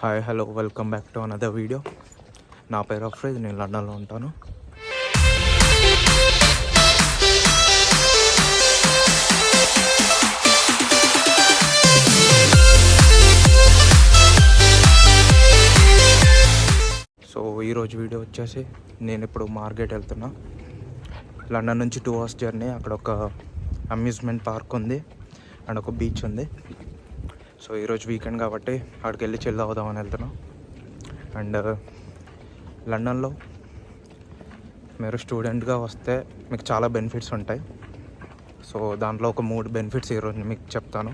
Hi hello welcome back to another video. నా పేరు అఫ్రేజ్, నేను లండన్లో ఉంటాను. సో ఈరోజు వీడియో వచ్చేసి నేను ఇప్పుడు మార్కెట్ వెళ్తున్నా. లండన్ నుంచి 2 hours జర్నీ. అక్కడ ఒక అమ్యూజ్మెంట్ పార్క్ ఉంది అండ్ ఒక బీచ్ ఉంది. సో ఈరోజు వీకెండ్ కాబట్టి అక్కడికి వెళ్ళి చిల్ అవుదామని వెళ్తున్నాం. అండ్ లండన్లో మీరు స్టూడెంట్గా వస్తే మీకు చాలా బెనిఫిట్స్ ఉంటాయి. సో దాంట్లో ఒక 3 బెనిఫిట్స్ ఈరోజు మీకు చెప్తాను.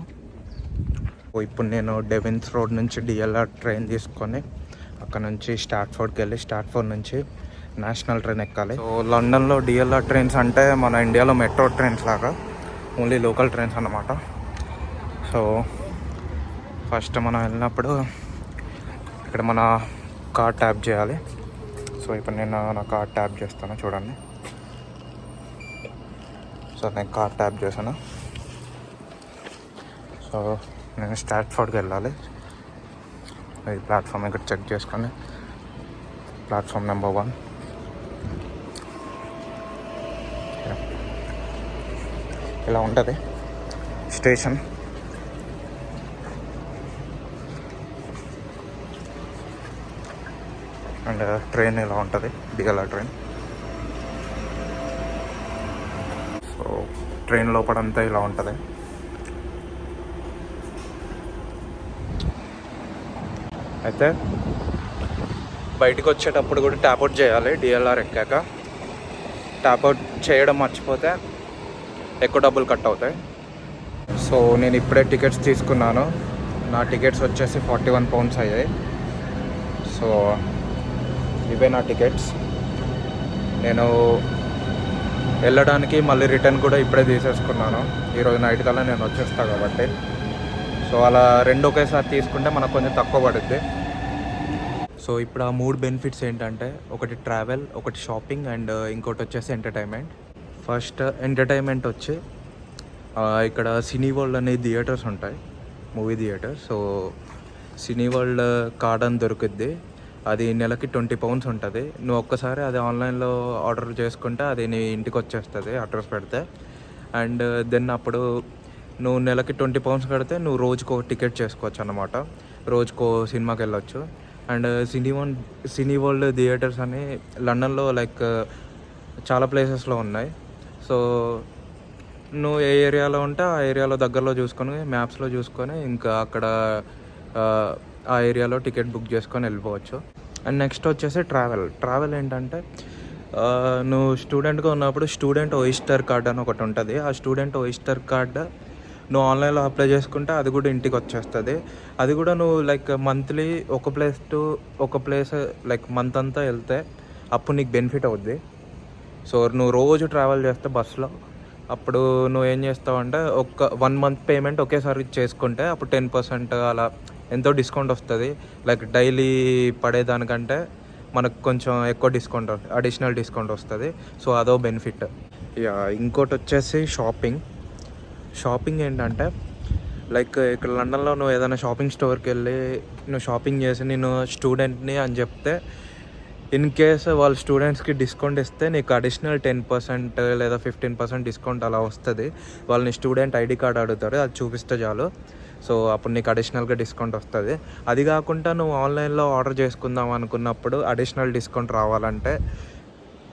ఇప్పుడు నేను డెవిన్స్ రోడ్ నుంచి డిఎల్ఆర్ ట్రైన్ తీసుకొని అక్కడ నుంచి స్టాట్ఫోర్డ్కి వెళ్ళి స్టాట్ఫోర్డ్ నుంచి నేషనల్ ట్రైన్ ఎక్కాలి. సో లండన్లో డిఎల్ఆర్ ట్రైన్స్ అంటే మన ఇండియాలో మెట్రో ట్రైన్స్ లాగా ఓన్లీ లోకల్ ట్రైన్స్ అన్నమాట. సో ఫస్ట్ మనం వెళ్ళినప్పుడు ఇక్కడ మన కార్డ్ ట్యాప్ చేయాలి. సో ఇప్పుడు నేను నా కార్డ్ ట్యాప్ చేస్తాను, చూడండి. సో నేను కార్డ్ ట్యాప్ చేశాను. సో నేను స్టాట్ఫోర్డ్కి వెళ్ళాలి. ఈ ప్లాట్ఫామ్ ఇక్కడ చెక్ చేసుకొని ప్లాట్ఫామ్ నెంబర్ 1. ఇలా ఉంటుంది స్టేషన్. అండ్ ట్రైన్ ఇలా ఉంటుంది, డిఎల్ఆర్ ట్రైన్. సో ట్రైన్ లోపలంతా ఇలా ఉంటుంది. అయితే బయటకు వచ్చేటప్పుడు కూడా ట్యాప్అవుట్ చేయాలి. డిఎల్ఆర్ ఎక్కాక ట్యాప్అవుట్ చేయడం మర్చిపోతే ఎక్కువ డబ్బులు కట్ అవుతాయి. సో నేను ఇప్పుడే టికెట్స్ తీసుకున్నాను. నా టికెట్స్ వచ్చేసి 41 pounds అయ్యాయి. సో ఇవే నా టికెట్స్. నేను వెళ్ళడానికి మళ్ళీ రిటర్న్ కూడా ఇప్పుడే తీసేసుకున్నాను. ఈరోజు నైట్ కల్లా నేను వచ్చేస్తాను కాబట్టి. సో అలా 2 ఒకేసారి తీసుకుంటే మనకు కొంచెం తక్కువ పడుద్ది. సో ఇప్పుడు ఆ 3 బెనిఫిట్స్ ఏంటంటే, ఒకటి ట్రావెల్, ఒకటి షాపింగ్ అండ్ ఇంకోటి వచ్చేసి ఎంటర్టైన్మెంట్. ఫస్ట్ ఎంటర్టైన్మెంట్ వచ్చి ఇక్కడ సినీ వరల్డ్ అనే థియేటర్స్ ఉంటాయి, మూవీ థియేటర్. సో సినీ వరల్డ్ కార్డ్ అని దొరుకుద్ది. అది నెలకి 20 pounds ఉంటుంది. నువ్వు ఒక్కసారి అది ఆన్లైన్లో ఆర్డర్ చేసుకుంటే అది నీ ఇంటికి వచ్చేస్తుంది అడ్రస్ పెడితే. అండ్ దెన్ అప్పుడు నువ్వు నెలకి 20 pounds కడితే నువ్వు రోజుకో టికెట్ చేసుకోవచ్చు అన్నమాట. రోజుకో సినిమాకి వెళ్ళొచ్చు. అండ్ సినీ వరల్డ్ థియేటర్స్ అని లండన్లో లైక్ చాలా ప్లేసెస్లో ఉన్నాయి. సో నువ్వు ఏ ఏరియాలో ఉంటే ఆ ఏరియాలో దగ్గరలో చూసుకొని మ్యాప్స్లో చూసుకొని ఇంకా అక్కడ ఆ ఏరియాలో టికెట్ బుక్ చేసుకొని వెళ్ళిపోవచ్చు. అండ్ నెక్స్ట్ వచ్చేసి ట్రావెల్ ఏంటంటే, నువ్వు స్టూడెంట్గా ఉన్నప్పుడు స్టూడెంట్ ఓయిస్టర్ కార్డ్ అని ఒకటి ఉంటుంది. ఆ స్టూడెంట్ ఓయిస్టర్ కార్డ్ నువ్వు ఆన్లైన్లో అప్లై చేసుకుంటే అది కూడా ఇంటికి వచ్చేస్తుంది. అది కూడా నువ్వు లైక్ మంత్లీ ఒక ప్లేస్ లైక్ మంత్ అంతా వెళ్తే అప్పుడు నీకు బెనిఫిట్ అవుద్ది. సో నువ్వు రోజు ట్రావెల్ చేస్తే బస్సులో, అప్పుడు నువ్వు ఏం చేస్తావు అంటే 1 month పేమెంట్ ఒకేసారి చేసుకుంటే అప్పుడు 10% అలా ఎంతో డిస్కౌంట్ వస్తుంది. లైక్ డైలీ పడేదానికంటే మనకు కొంచెం ఎక్కువ డిస్కౌంట్, అడిషనల్ డిస్కౌంట్ వస్తుంది. సో అదో బెనిఫిట్. ఇంకోటి వచ్చేసి షాపింగ్ ఏంటంటే, లైక్ ఇక్కడ లండన్లో నువ్వు ఏదైనా షాపింగ్ స్టోర్కి వెళ్ళి నువ్వు షాపింగ్ చేసి నేను స్టూడెంట్ని అని చెప్తే, ఇన్ కేస్ వాళ్ళ స్టూడెంట్స్కి డిస్కౌంట్ ఇస్తే నీకు అడిషనల్ 10% లేదా 15% డిస్కౌంట్ అలా వస్తుంది. వాళ్ళని స్టూడెంట్ ఐడి కార్డ్ అడుగుతారు, అది చూపిస్తే చాలు. సో అప్పుడు నీకు అడిషనల్గా డిస్కౌంట్ వస్తుంది. అది కాకుండా నువ్వు ఆన్లైన్లో ఆర్డర్ చేసుకుందాం అనుకున్నప్పుడు అడిషనల్ డిస్కౌంట్ రావాలంటే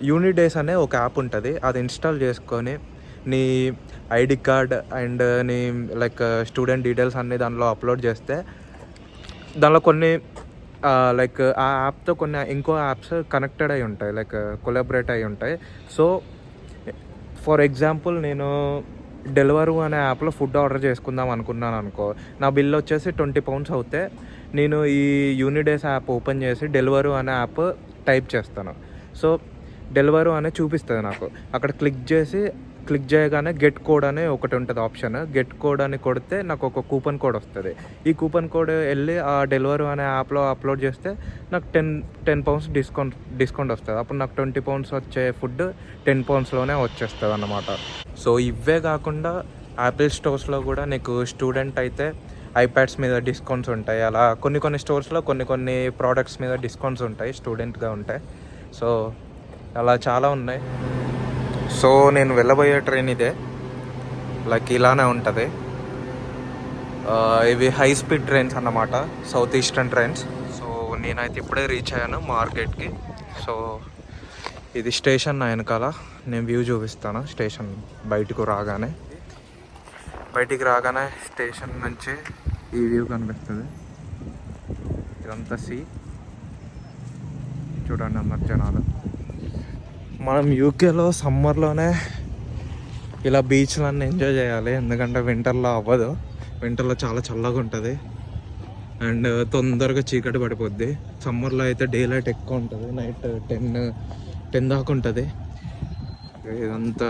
యూనిడేస్ అనే ఒక యాప్ ఉంటుంది. అది ఇన్స్టాల్ చేసుకొని నీ ఐడి కార్డ్ అండ్ నీ లైక్ స్టూడెంట్ డీటెయిల్స్ అన్నీ దానిలో అప్లోడ్ చేస్తే దానిలో కొన్ని లైక్ ఆ యాప్తో కొన్ని ఇంకో యాప్స్ కనెక్టెడ్ అయి ఉంటాయి, లైక్ కొలాబరేట్ అయి ఉంటాయి. సో ఫర్ ఎగ్జాంపుల్ నేను డెలివరీ అనే యాప్లో ఫుడ్ ఆర్డర్ చేసుకుందాం అనుకున్నాను అనుకో, నా బిల్ వచ్చేసి 20 pounds అవుతే నేను ఈ యూనిడేస్ యాప్ ఓపెన్ చేసి డెలివరీ అనే యాప్ టైప్ చేస్తాను. సో డెలివరీ అనే చూపిస్తుంది నాకు. అక్కడ క్లిక్ చేయగానే గెట్ కోడ్ అనే ఒకటి ఉంటుంది ఆప్షన్. గెట్ కోడ్ అని కొడితే నాకు ఒక కూపన్ కోడ్ వస్తుంది. ఈ కూపన్ కోడ్ వెళ్ళి ఆ డెలివరీ అనే యాప్లో అప్లోడ్ చేస్తే నాకు 10 pounds డిస్కౌంట్ వస్తుంది. అప్పుడు నాకు 20 pounds వచ్చే ఫుడ్ 10 poundsలోనే వచ్చేస్తుంది అన్నమాట. సో ఇవే కాకుండా యాపిల్ స్టోర్స్లో కూడా నీకు స్టూడెంట్ అయితే ఐప్యాడ్స్ మీద డిస్కౌంట్స్ ఉంటాయి. అలా కొన్ని స్టోర్స్లో కొన్ని ప్రోడక్ట్స్ మీద డిస్కౌంట్స్ ఉంటాయి, స్టూడెంట్గా ఉంటాయి. సో అలా చాలా ఉన్నాయి. సో నేను వెళ్ళబోయే ట్రైన్ ఇదే, లైక్ ఇలానే ఉంటుంది. ఇవి హై స్పీడ్ ట్రైన్స్ అన్నమాట, సౌత్ ఈస్టర్న్ ట్రైన్స్. సో నేనైతే ఇప్పుడే రీచ్ అయ్యాను మార్కెట్కి. సో ఇది స్టేషన్ నా వెనకాల, నేను వ్యూ చూపిస్తాను. స్టేషన్ బయటకు రాగానే స్టేషన్ నుంచి ఈ వ్యూ కనిపిస్తుంది. ఇదంతా సీ, చూడండి అందరు జనాలు. మనం యూకేలో సమ్మర్లోనే ఇలా బీచ్లన్నీ ఎంజాయ్ చేయాలి, ఎందుకంటే వింటర్లో అవ్వదు. వింటర్లో చాలా చల్లగా ఉంటుంది అండ్ తొందరగా చీకటి పడిపోద్ది. సమ్మర్లో అయితే డే లైట్ ఎక్కువ ఉంటుంది, నైట్ 10 దాకా ఉంటుంది. ఇదంతా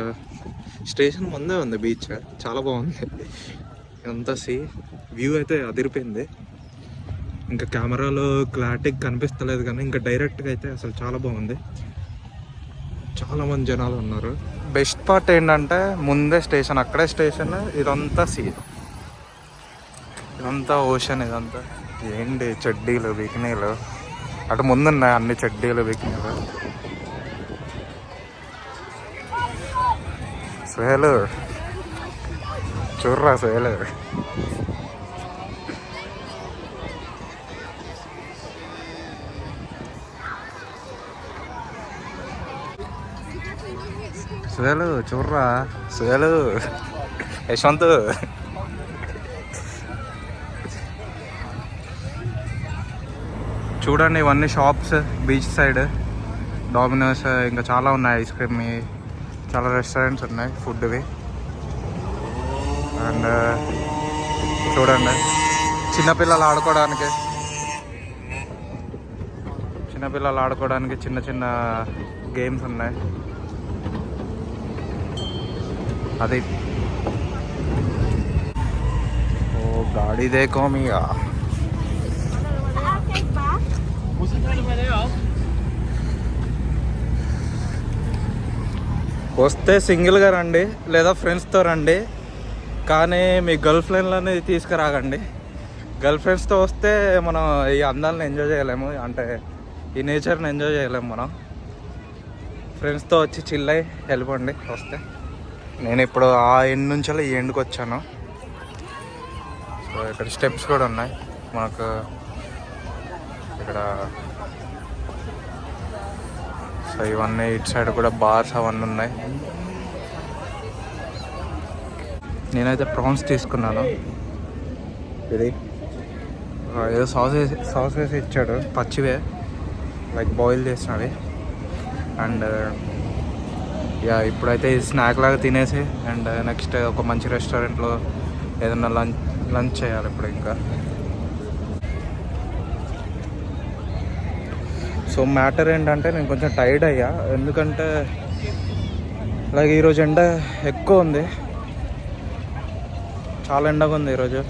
స్టేషన్ ముందే ఉంది బీచ్, చాలా బాగుంది. ఇదంతా సీ వ్యూ అయితే అదిరిపోయింది. ఇంకా కెమెరాలో క్లారిటీగా కనిపిస్తలేదు కానీ ఇంకా డైరెక్ట్గా అయితే అసలు చాలా బాగుంది. చాలామంది జనాలు ఉన్నారు. బెస్ట్ పార్ట్ ఏంటంటే ముందే స్టేషన్, అక్కడే స్టేషన్, ఇదంతా సీ, ఇదంతా ఓషన్. ఇదంతా ఏంటి చెడ్డీలు బికినీలు, అటు ముందున్నాయి అన్ని చెడ్డీలు బికినీలు. సుహేలు చూర్రా, సుహేలు సుహేలు చూర్రా, సుహేలు యశ్వంత్. చూడండి ఇవన్నీ షాప్స్ బీచ్ సైడ్, డామినోస్, ఇంకా చాలా ఉన్నాయి, ఐస్ క్రీమ్, చాలా రెస్టారెంట్స్ ఉన్నాయి ఫుడ్వి. అండ్ చూడండి చిన్నపిల్లలు ఆడుకోవడానికి చిన్న చిన్న గేమ్స్ ఉన్నాయి. అది ఓ గాడి దేకో మియా. వస్తే సింగిల్గా రండి లేదా ఫ్రెండ్స్తో రండి, కానీ మీ గర్ల్ ఫ్రెండ్లని తీసుకురాగండి. గర్ల్ ఫ్రెండ్స్తో వస్తే మనం ఈ అందాలను ఎంజాయ్ చేయలేము, అంటే ఈ నేచర్ని ఎంజాయ్ చేయలేము మనం. ఫ్రెండ్స్తో వచ్చి చిల్ అయ్యి వెళ్ళిపోండి వస్తే. నేను ఇప్పుడు ఆ ఎండ్ నుంచి ఈ ఎండ్కి వచ్చాను. సో ఇక్కడ స్టెప్స్ కూడా ఉన్నాయి మనకు. ఇక్కడ సో ఇవన్నీ ఇటు సైడ్ కూడా బార్స్ అవన్నీ ఉన్నాయి. నేనైతే ప్రాన్స్ తీసుకున్నాను. ఇది ఏదో సాస్ వేసి ఇచ్చాడు, పచ్చివే, లైక్ బాయిల్ చేసినవి. అండ్ ఇప్పుడైతే స్నాక్ లాగా తినేసి అండ్ నెక్స్ట్ ఒక మంచి రెస్టారెంట్లో ఏదైనా లంచ్ చేయాలి ఇప్పుడు. ఇంకా సో మ్యాటర్ ఏంటంటే నేను కొంచెం టైర్డ్ అయ్యా, ఎందుకంటే లైక్ ఈరోజు ఎండ ఎక్కువ ఉంది, చాలా ఎండగా ఉంది ఈరోజు.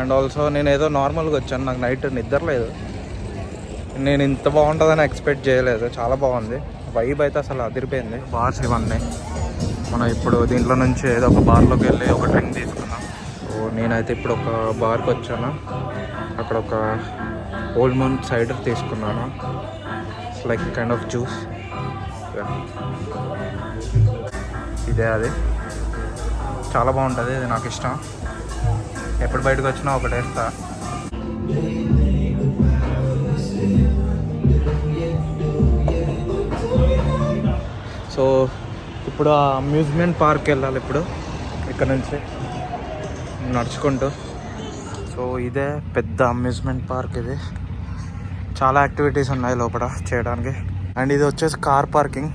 అండ్ ఆల్సో నేను ఏదో నార్మల్గా వచ్చాను, నాకు నైట్ నిద్ర లేదు. నేను ఇంత బాగుంటుందని ఎక్స్పెక్ట్ చేయలేదు, చాలా బాగుంది. వైబ్ అయితే అసలు అదిరిపోయింది. బార్స్ ఇవన్నీ మనం ఇప్పుడు దీంట్లో నుంచి ఏదో ఒక బార్లోకి వెళ్ళి ఒక డ్రింక్ తీసుకున్నాం. సో నేనైతే ఇప్పుడు ఒక బార్కి వచ్చాను, అక్కడ ఒక ఓల్డ్ మౌన్ సైడర్ తీసుకున్నాను, లైక్ కైండ్ ఆఫ్ జ్యూస్. ఇదే అది, చాలా బాగుంటుంది, ఇది నాకు ఇష్టం. ఎప్పుడు బయటకు వచ్చినా ఒకటి వేస్తా. సో ఇప్పుడు ఆ అమ్యూజ్మెంట్ పార్క్ వెళ్ళాలి ఇప్పుడు ఇక్కడ నుంచి నడుచుకుంటూ. సో ఇదే పెద్ద అమ్యూజ్మెంట్ పార్క్, ఇది చాలా యాక్టివిటీస్ ఉన్నాయి లోపల చేయడానికి. అండ్ ఇది వచ్చేసి కార్ పార్కింగ్,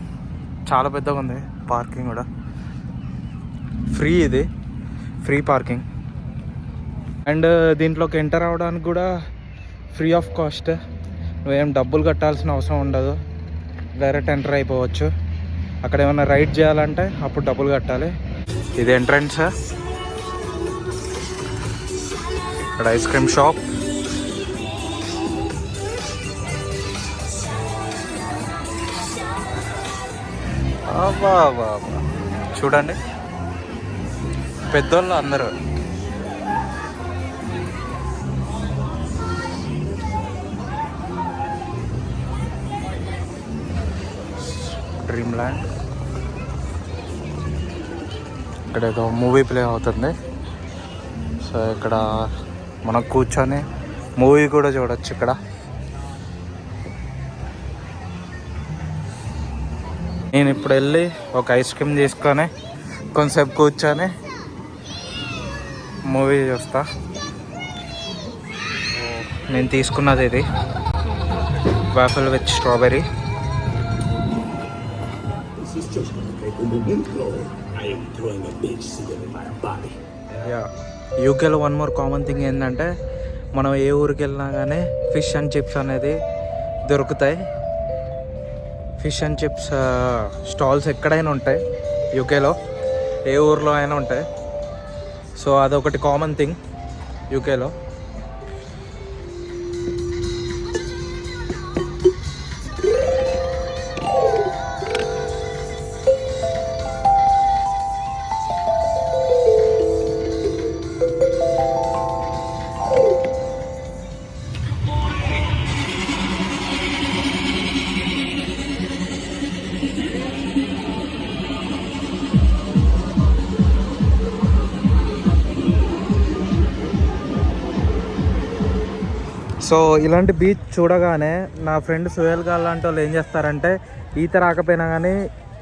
చాలా పెద్దగా ఉంది పార్కింగ్ కూడా. ఫ్రీ, ఇది ఫ్రీ పార్కింగ్. అండ్ దీంట్లోకి ఎంటర్ అవ్వడానికి కూడా ఫ్రీ ఆఫ్ కాస్ట్, నువ్వేం డబ్బులు కట్టాల్సిన అవసరం ఉండదు, డైరెక్ట్ ఎంటర్ అయిపోవచ్చు. అక్కడ ఏమైనా రైడ్ చేయాలంటే అప్పుడు డబ్బులు కట్టాలి. ఇది ఎంట్రన్స్. ఇక్కడ ఐస్ క్రీమ్ షాప్, చూడండి పెద్దోళ్ళు అందరూ. Dream land. ఇక్కడ ఏదో మూవీ ప్లే అవుతుంది. సో ఇక్కడ మనం కూర్చొని మూవీ కూడా చూడొచ్చు. ఇక్కడ నేను ఇప్పుడు వెళ్ళి ఒక ఐస్ క్రీమ్ తీసుకొని కొంచెంసేపు కూర్చొని మూవీ చూస్తా. నేను తీసుకున్నది ఇది వాఫల్ విత్ స్ట్రాబెర్రీ. యూకేలో వన్ మోర్ కామన్ థింగ్ ఏంటంటే మనం ఏ ఊరికి వెళ్ళినా కానీ ఫిష్ అండ్ చిప్స్ అనేది దొరుకుతాయి. ఫిష్ అండ్ చిప్స్ స్టాల్స్ ఎక్కడైనా ఉంటాయి యూకేలో, ఏ ఊర్లో అయినా ఉంటాయి. సో అదొకటి కామన్ థింగ్ యూకేలో. సో ఇలాంటి బీచ్ చూడగానే నా ఫ్రెండ్ సుహేల్ గారు లాంటి వాళ్ళు ఏం చేస్తారంటే ఈత రాకపోయినా కానీ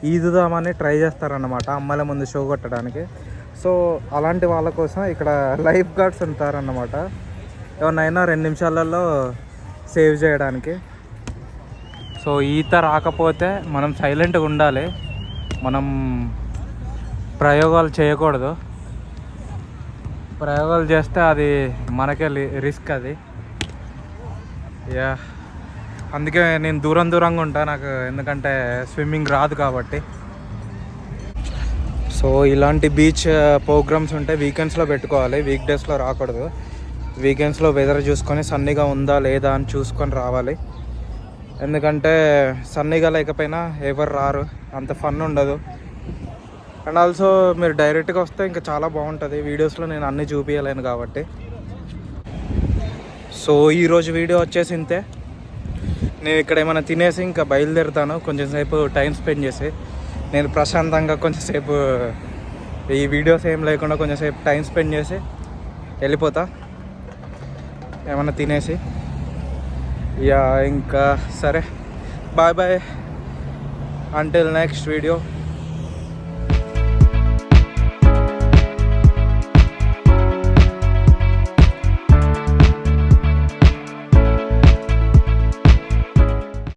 ఈదుదామని ట్రై చేస్తారన్నమాట అమ్మాయిల ముందు షో కొట్టడానికి. సో అలాంటి వాళ్ళ కోసం ఇక్కడ లైఫ్ గార్డ్స్ ఉంటారన్నమాట, ఎవరినైనా 2 నిమిషాలలో సేవ్ చేయడానికి. సో ఈత రాకపోతే మనం సైలెంట్గా ఉండాలి, మనం ప్రయోగాలు చేయకూడదు. ప్రయోగాలు చేస్తే అది మనకే రిస్క్ అది. యా, అందుకే నేను దూరంగా ఉంటాను నాకు, ఎందుకంటే స్విమ్మింగ్ రాదు కాబట్టి. సో ఇలాంటి బీచ్ ప్రోగ్రామ్స్ ఉంటే వీకెండ్స్లో పెట్టుకోవాలి, వీక్ డేస్లో రాకూడదు. వీకెండ్స్లో వెదర్ చూసుకొని సన్నీగా ఉందా లేదా అని చూసుకొని రావాలి. ఎందుకంటే సన్నీగా లేకపోయినా ఎవరు రారు, అంత ఫన్ ఉండదు. అండ్ ఆల్సో మీరు డైరెక్ట్గా వస్తే ఇంకా చాలా బాగుంటుంది. వీడియోస్లో నేను అన్నీ చూపించలేను కాబట్టి. సో ఈరోజు వీడియో వచ్చేసి ఇంతే. నేను ఇక్కడ ఏమైనా తినేసి ఇంకా బయలుదేరుతాను, కొంచెం సేపు టైం స్పెండ్ చేసి. నేను ప్రశాంతంగా కొంచెంసేపు ఈ వీడియోస్ ఏం లేకుండా కొంచెంసేపు టైం స్పెండ్ చేసి వెళ్ళిపోతా ఏమైనా తినేసి. యా, ఇంకా సరే, bye bye, until next video.